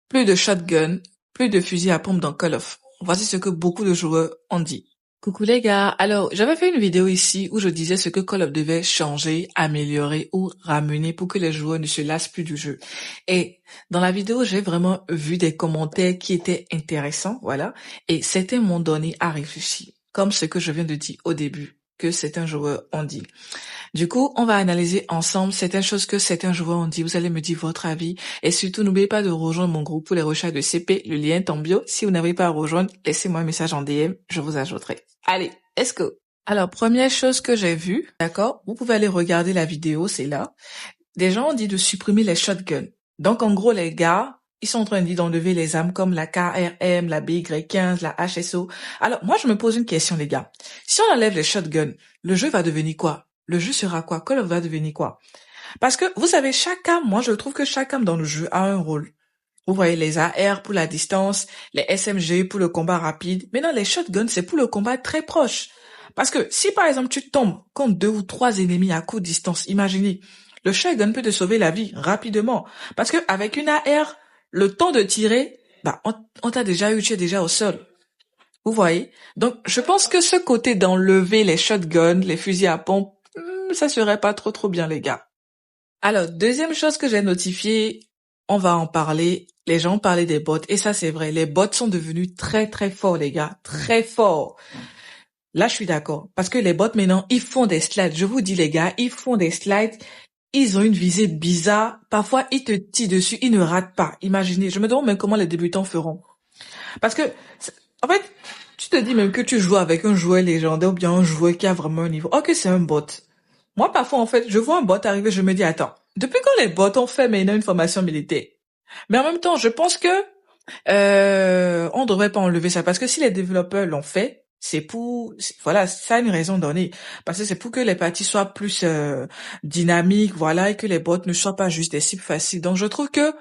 Plus de shotgun, plus de fusil à pompe dans Call of. Voici ce que beaucoup de joueurs ont dit. Coucou les gars, alors j'avais fait une vidéo ici où je disais ce que Call of devait changer, améliorer ou ramener pour que les joueurs ne se lassent plus du jeu. Et dans la vidéo, j'ai vraiment vu des commentaires qui étaient intéressants, voilà, et certains m'ont donné à réfléchir, comme ce que je viens de dire au début, que certains joueurs ont dit. Du coup, on va analyser ensemble certaines choses que certains joueurs ont dit. Vous allez me dire votre avis. Et surtout, n'oubliez pas de rejoindre mon groupe pour les recherches de CP. Le lien est en bio. Si vous n'avez pas à rejoindre, laissez-moi un message en DM. Je vous ajouterai. Allez, let's go. Alors, première chose que j'ai vue, d'accord? Vous pouvez aller regarder la vidéo, c'est là. Des gens ont dit de supprimer les shotguns. Donc, en gros, les gars, ils sont en train d'enlever les armes comme la KRM, la BY15, la HSO. Alors, moi, je me pose une question, les gars. Si on enlève les shotguns, le jeu va devenir quoi? Le jeu sera quoi? Call of va devenir quoi? Parce que, vous savez, chaque arme, moi, je trouve que chaque arme dans le jeu a un rôle. Vous voyez, les AR pour la distance, les SMG pour le combat rapide. Maintenant, les shotguns, c'est pour le combat très proche. Parce que, si par exemple, tu tombes contre 2 ou 3 ennemis à courte distance, imaginez, le shotgun peut te sauver la vie rapidement. Parce que, avec une AR, le temps de tirer, bah, on t'a déjà eu, tu es déjà au sol. Vous voyez? Donc, je pense que ce côté d'enlever les shotguns, les fusils à pompe, ça serait pas trop bien, les gars. Alors, deuxième chose que j'ai notifiée, on va en parler. Les gens parlaient des bots, et ça c'est vrai. Les bots sont devenus très forts, les gars. Très forts. Là, je suis d'accord. Parce que les bots, maintenant, ils font des slides. Je vous dis, les gars, ils font des slides. Ils ont une visée bizarre. Parfois, ils te tirent dessus, ils ne ratent pas. Imaginez. Je me demande même comment les débutants feront. Parce que, en fait, tu te dis même que tu joues avec un joueur légendaire ou bien un joueur qui a vraiment un niveau. Oh, que c'est un bot. Moi, parfois, en fait, je vois un bot arriver, je me dis, attends, depuis quand les bots ont fait maintenant une formation militaire? Mais en même temps, je pense que on devrait pas enlever ça parce que si les développeurs l'ont fait, voilà, ça a une raison donnée parce que c'est pour que les parties soient plus dynamiques, voilà, et que les bots ne soient pas juste des cibles faciles. Donc, je trouve que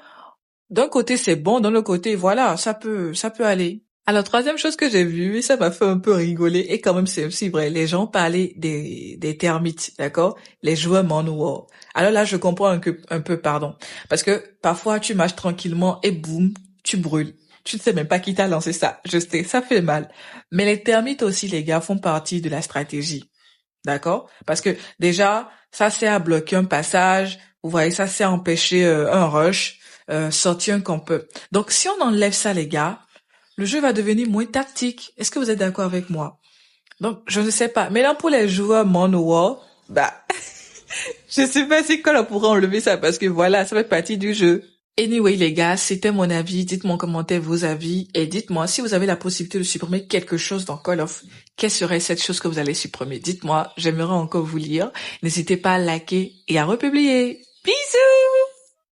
d'un côté c'est bon, d'un autre côté, voilà, ça peut aller. Alors, troisième chose que j'ai vue, et ça m'a fait un peu rigoler, et quand même c'est aussi vrai, les gens parlaient des termites, d'accord? Les joueurs Manowar. Alors là, je comprends un peu, pardon. Parce que parfois, tu marches tranquillement et boum, tu brûles. Tu ne sais même pas qui t'a lancé ça. Je sais, ça fait mal. Mais les termites aussi, les gars, font partie de la stratégie. D'accord? Parce que déjà, ça sert à bloquer un passage, vous voyez, ça sert à empêcher un rush, sortir un campeur. Donc, si on enlève ça, les gars, le jeu va devenir moins tactique. Est-ce que vous êtes d'accord avec moi? Donc, je ne sais pas. Maintenant, pour les joueurs Manowar, bah, je sais pas si on pourra enlever ça parce que voilà, ça fait partie du jeu. Anyway, les gars, c'était mon avis. Dites-moi en commentaire vos avis et dites-moi si vous avez la possibilité de supprimer quelque chose dans Call of. Quelle serait cette chose que vous allez supprimer? Dites-moi, j'aimerais encore vous lire. N'hésitez pas à liker et à republier. Bisous!